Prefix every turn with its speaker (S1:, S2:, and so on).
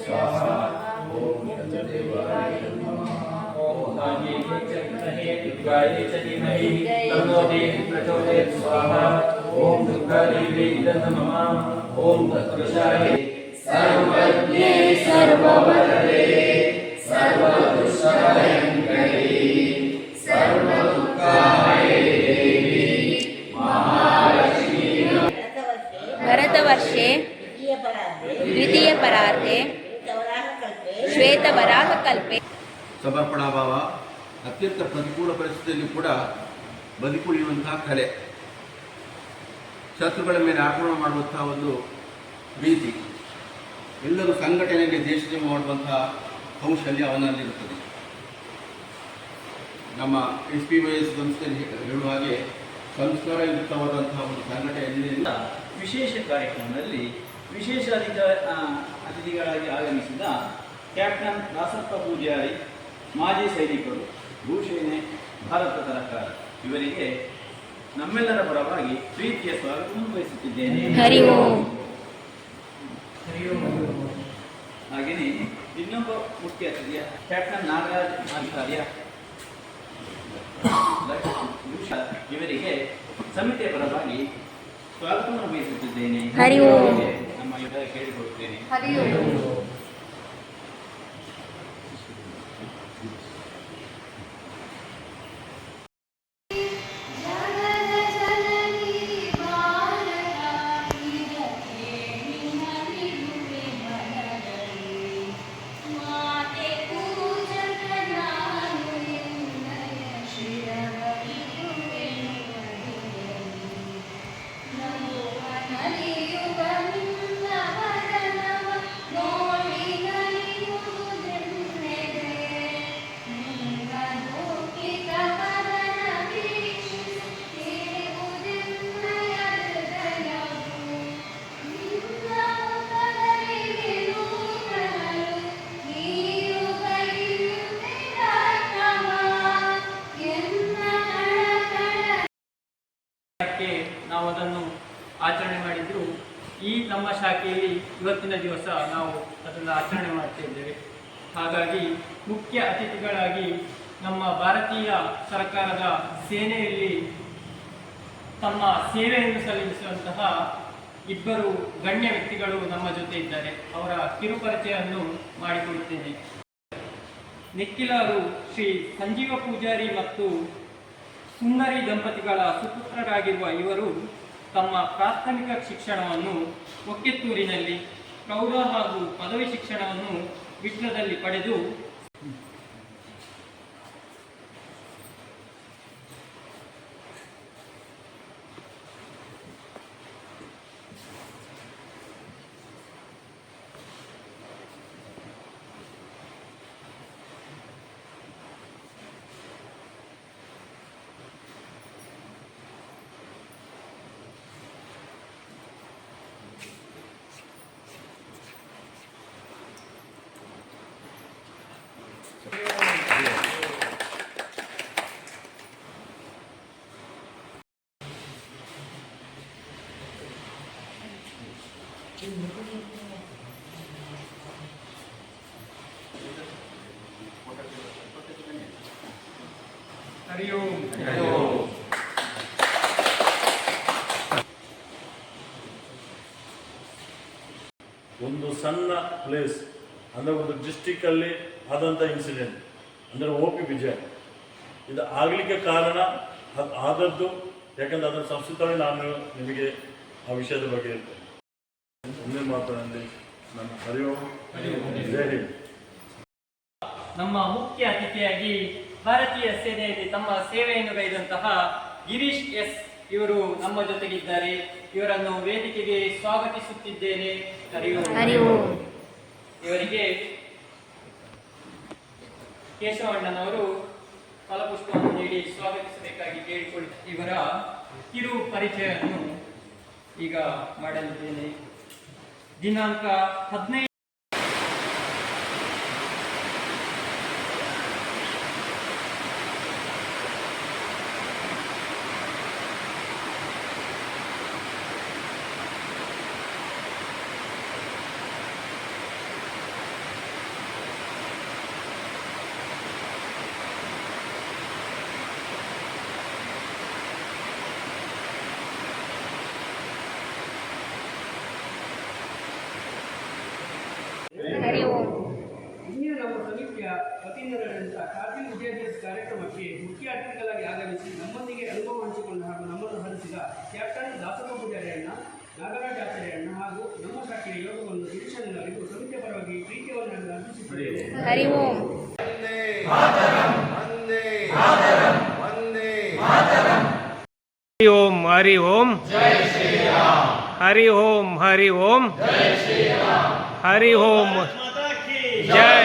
S1: स्वाहा ओम चंद्रदेवाय नमः ओम आगे चक्रहे दुर्गाये च धीमहि तन्नो देवी प्रचोदयात् स्वाहा ओम दुर्गादेवी नमः ओम तत्पुरुषाय सर्वज्ञे सर्ववरदे सर्वदुष्टभयङ्करे सर्वदुःखाय देवी महालक्ष्मी
S2: भरतवर्षे द्वितीयपरार्धे ಶ್ವೇತವರಾಹಕಲ್ಪೆ
S3: ಸಮರ್ಪಣಾ ಭಾವ ಅತ್ಯಂತ ಪ್ರತಿಕೂಲ ಪರಿಸ್ಥಿತಿಯಲ್ಲಿ ಕೂಡ ಬದುಕುಳಿಯುವಂತಹ ಕಲೆ, ಶತ್ರುಗಳ ಮೇಲೆ ಆಕ್ರಮಣ ಮಾಡುವಂತಹ ಒಂದು ರೀತಿ, ಎಲ್ಲರೂ ಸಂಘಟನೆಯಲ್ಲಿ ದೇಶದಲ್ಲಿ ಮಾಡುವಂತಹ ಕೌಶಲ್ಯ ಅವನಲ್ಲಿರುತ್ತದೆ. ನಮ್ಮ SPYS ಸಂಸ್ಥೆಯಲ್ಲಿ ಹೇಳುವ ಹಾಗೆ ಸಂಸ್ಕಾರಯುಕ್ತವಾದಂತಹ ಒಂದು ಸಂಘಟನೆಯಿಂದ
S4: ವಿಶೇಷ ಕಾರ್ಯಕ್ರಮದಲ್ಲಿ ವಿಶೇಷ ಅತಿಥಿಗಳಾಗಿ ಆಗಮಿಸಿದ ಕ್ಯಾಪ್ಟನ್ ದಾಸಪ್ಪ ಪೂಜಾರಿ, ಮಾಜಿ ಸೈನಿಕರು, ಭೂಸೇನೆ, ಭಾರತ ಸರ್ಕಾರ ಇವರಿಗೆ ನಮ್ಮೆಲ್ಲರ ಪರವಾಗಿ ಪ್ರೀತಿಯ ಸ್ವಾಗತವನ್ನು ಬಯಸುತ್ತಿದ್ದೇನೆ. ಹಾಗೆಯೇ ಇನ್ನೊಬ್ಬ ಮುಖ್ಯ ಅತಿಥಿಯ ಕ್ಯಾಪ್ಟನ್ ನಾಗರಾಜ್ ಆಚಾರ್ಯ ಇವರಿಗೆ ಸಮಿತಿಯ ಪರವಾಗಿ ಸ್ವಾಗತವನ್ನು ಬಯಸುತ್ತಿದ್ದೇನೆ. ನಮ್ಮ ಯುದ್ಧ ಕೇಳಿಕೊಡುತ್ತೇನೆ.
S5: ನಾವು ಅದನ್ನು ಆಚರಣೆ ಮಾಡಿದ್ರು. ಈ ನಮ್ಮ ಶಾಖೆಯಲ್ಲಿ ಇವತ್ತಿನ ದಿವಸ ನಾವು ಅದನ್ನು ಆಚರಣೆ ಮಾಡ್ತಿದ್ದೇವೆ. ಹಾಗಾಗಿ ಮುಖ್ಯ ಅತಿಥಿಗಳಾಗಿ ನಮ್ಮ ಭಾರತೀಯ ಸರ್ಕಾರದ ಸೇನೆಯಲ್ಲಿ ತಮ್ಮ ಸೇವೆಯನ್ನು ಸಲ್ಲಿಸುವಂತಹ ಇಬ್ಬರು ಗಣ್ಯ ವ್ಯಕ್ತಿಗಳು ನಮ್ಮ ಜೊತೆ ಇದ್ದಾರೆ. ಅವರ ಕಿರುಪರಿಚಯವನ್ನು ಮಾಡಿಕೊಡುತ್ತೇನೆ. ನಿಖಿಲರು ಶ್ರೀ ಸಂಜೀವ ಪೂಜಾರಿ ಮತ್ತು ಸುಂದರಿ ದಂಪತಿಗಳ ಸುಪುತ್ರರಾಗಿರುವ ಇವರು ತಮ್ಮ ಪ್ರಾಥಮಿಕ ಶಿಕ್ಷಣವನ್ನು ಒಕ್ಕೆತ್ತೂರಿನಲ್ಲಿ, ಪ್ರೌಢ ಹಾಗೂ ಪದವಿ ಶಿಕ್ಷಣವನ್ನು ವಿಟ್ಲದಲ್ಲಿ ಪಡೆದು ಹರಿ ಓಂ.
S6: ಒಂದು ಸಣ್ಣ ಪ್ಲೇಸ್ ಅಂದರೆ ಒಂದು ಡಿಸ್ಟಿಕ್ಕಲ್ಲಿ ಆದಂಥ ಇನ್ಸಿಡೆಂಟ್ ಅಂದರೆ OP ವಿಜಯ ಇದು ಆಗಲಿಕ್ಕೆ ಕಾರಣ ಅದು ಆದದ್ದು, ಯಾಕಂದರೆ ಅದರ ಸಂಸ್ಕೃತವೇ ನಾನು ನಿಮಗೆ ಆ ವಿಷಯದ ಬಗ್ಗೆ ಹೇಳ್ತೇನೆ. ಒಂದೇ ಮಾತನಾಡಿ ನನ್ನ ಹರಿ ಓಂ, ಜೈ ಹಿಂದ್.
S5: ನಮ್ಮ ಮುಖ್ಯ ಅತಿಥಿಯಾಗಿ ಭಾರತೀಯ ಸೇನೆಯಲ್ಲಿ ತಮ್ಮ ಸೇವೆಯನ್ನು ಗೈದಂತಹ ಗಿರೀಶ್ ಎಸ್ ಇವರು ನಮ್ಮ ಜೊತೆಗಿದ್ದಾರೆ. ಇವರನ್ನು ವೇದಿಕೆಗೆ ಸ್ವಾಗತಿಸುತ್ತಿದ್ದೇನೆ. ಇವರಿಗೆ ಕೇಶವಣ್ಣನವರು ಫಲಪುಷ್ಪವನ್ನು ನೀಡಿ ಸ್ವಾಗತಿಸಬೇಕಾಗಿ ಕೇಳಿಕೊಳ್ಳಿ. ಇವರ ಕಿರು ಪರಿಚಯವನ್ನು ಈಗ ಮಾಡಲಿದ್ದೇನೆ. ದಿನಾಂಕ 15
S2: ಸಲ್ಲಿಸಿದ ಕ್ಯಾಪ್ಟನ್ ದಾಸಪ್ಪ ಪೂಜಾರಿಯಣ್ಣ, ನಾಗರಾಜ ಆಚಾರ್ಯಣ್ಣ ಹಾಗೂ ನಮ್ಮ ಶಾಖೆಯ ಯೋಗವನ್ನು ನಿರೀಕ್ಷಣೆಯಲ್ಲಿದ್ದು ಸಮಿತಿಯ ಪರವಾಗಿ ಪ್ರೀತಿಯನ್ನು ಅರ್ಪಿಸುತ್ತೇವೆ.
S7: ಹರಿ ಓಂ.
S8: हरि ओम हरि ओम हरि ओम हरि ओम हरि ओम जय.